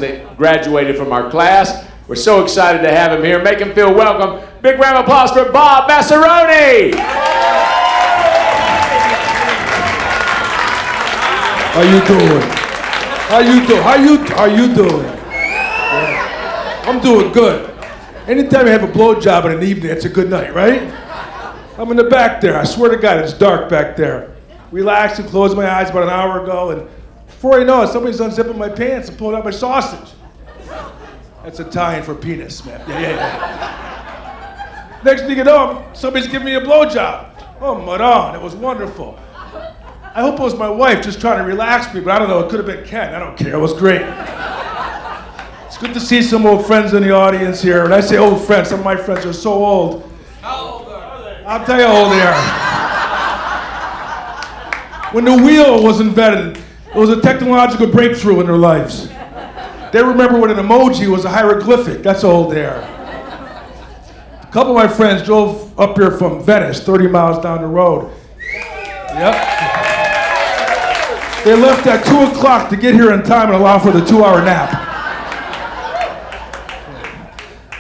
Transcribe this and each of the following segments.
that graduated from our class. We're so excited to have him here. Make him feel welcome. Big round of applause for Bob Massaroni. How you doing? How you doing? Yeah. I'm doing good. Anytime you have a blowjob in an evening, it's a good night, right? I'm in the back there. I swear to God, it's dark back there. Relaxed and closed my eyes about an hour ago, and before I know it, somebody's unzipping my pants and pulling out my sausage. That's Italian for penis, man. Yeah. Next thing you know, somebody's giving me a blowjob. Oh, Maron, it was wonderful. I hope it was my wife just trying to relax me, but I don't know, it could have been Ken. I don't care, it was great. It's good to see some old friends in the audience here. When I say old friends, some of my friends are so old. How old are they? I'll tell you how old they are. When the wheel was invented, it was a technological breakthrough in their lives. They remember when an emoji was a hieroglyphic. That's how old they are. A couple of my friends drove up here from Venice, 30 miles down the road. Yep. They left at 2 o'clock to get here in time and allow for the 2-hour nap.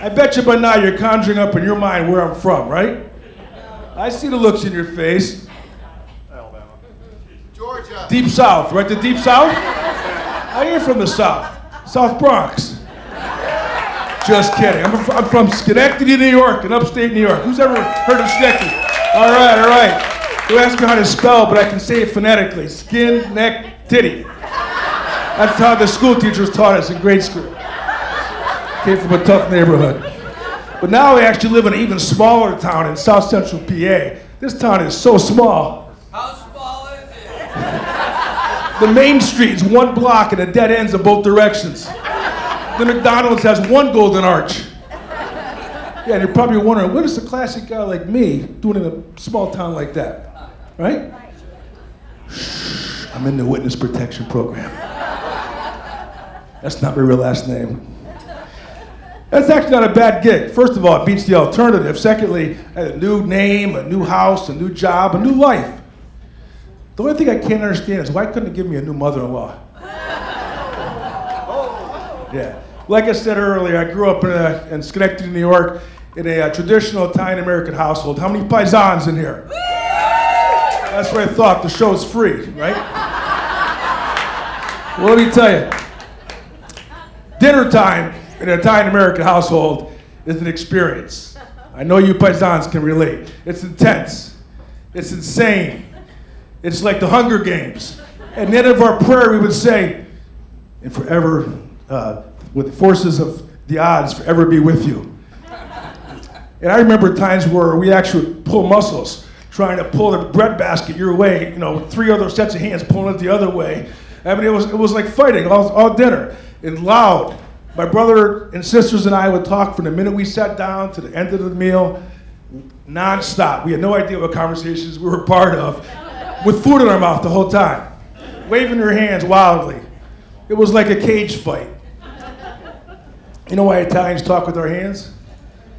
I bet you by now you're conjuring up in your mind where I'm from, right? I see the looks in your face. Alabama. Georgia. Deep South, right? The Deep South? I ain't from the South. South Bronx. Just kidding. I'm from Schenectady, New York, in upstate New York. Who's ever heard of Schenectady? All right. Don't ask me how to spell, but I can say it phonetically. Skin, neck, titty. That's how the school teachers taught us in grade school. Came from a tough neighborhood. But now we actually live in an even smaller town in south central PA. This town is so small. How small is it? The main street is 1 block and it dead ends in both directions. The McDonald's has 1 golden arch. Yeah, and you're probably wondering, what is a classic guy like me doing in a small town like that? Right? Shh, I'm in the witness protection program. That's not my real last name. That's actually not a bad gig. First of all, it beats the alternative. Secondly, I had a new name, a new house, a new job, a new life. The only thing I can't understand is why couldn't it give me a new mother-in-law? Yeah. Like I said earlier, I grew up in Schenectady, New York, in a traditional Italian-American household. How many paisans in here? That's what I thought. The show's free, right? Well, let me tell you. Dinner time in an Italian-American household is an experience. I know you paisans can relate. It's intense. It's insane. It's like the Hunger Games. At the end of our prayer, we would say, and forever, with the forces of the odds, forever be with you. And I remember times where we actually would pull muscles, trying to pull the breadbasket your way, 3 other sets of hands pulling it the other way. I mean, it was like fighting all dinner, and loud. My brother and sisters and I would talk from the minute we sat down to the end of the meal, nonstop. We had no idea what conversations we were part of, with food in our mouth the whole time, waving their hands wildly. It was like a cage fight. You know why Italians talk with our hands?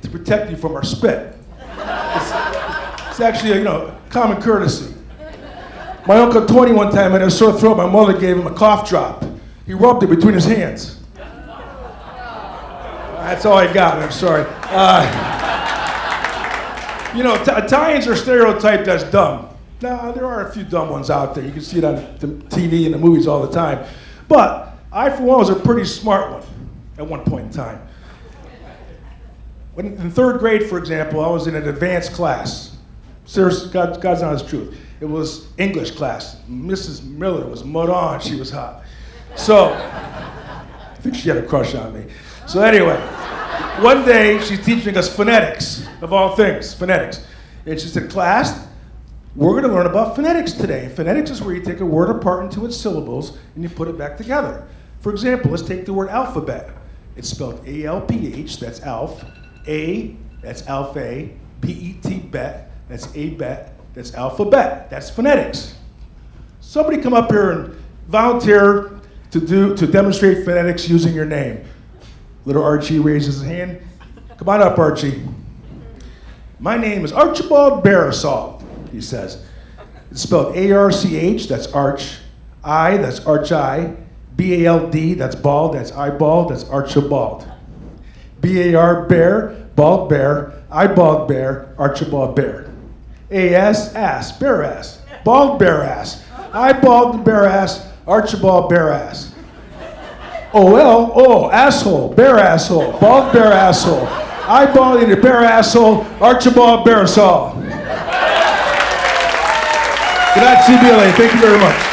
To protect you from our spit. It's actually a common courtesy. My Uncle Tony one time had a sore throat. My mother gave him a cough drop. He rubbed it between his hands. That's all I got, I'm sorry. Italians are stereotyped as dumb. Now, there are a few dumb ones out there. You can see it on the TV and the movies all the time. But I, for one, was a pretty smart one at one point in time. When, in 3rd grade, for example, I was in an advanced class. Seriously, God's honest truth. It was English class. Mrs. Miller was mud on. She was hot. So, I think she had a crush on me. So anyway, one day she's teaching us phonetics, of all things, phonetics. And she said, class, we're going to learn about phonetics today. Phonetics is where you take a word apart into its syllables and you put it back together. For example, let's take the word alphabet. It's spelled A-L-P-H, that's alf. A, that's alpha. B-E-T, bet, that's A-bet, that's alphabet. That's phonetics. Somebody come up here and volunteer to demonstrate phonetics using your name. Little Archie raises his hand. Come on up, Archie. My name is Archibald Barisal, he says. It's spelled A-R-C-H, that's arch. I, that's arch-I. B-A-L-D, that's bald, that's eyeball, that's Archibald. B-A-R, bear, bald bear, eyeballed bear, Archibald bear. A-S, ass, bear ass, bald bear ass, eyeballed bear ass, Archibald bear ass. O-L, oh, asshole, bear asshole, bald bear asshole, eyeballed in your bear asshole, Archibald bear asshole. Grazie mille, thank you very much.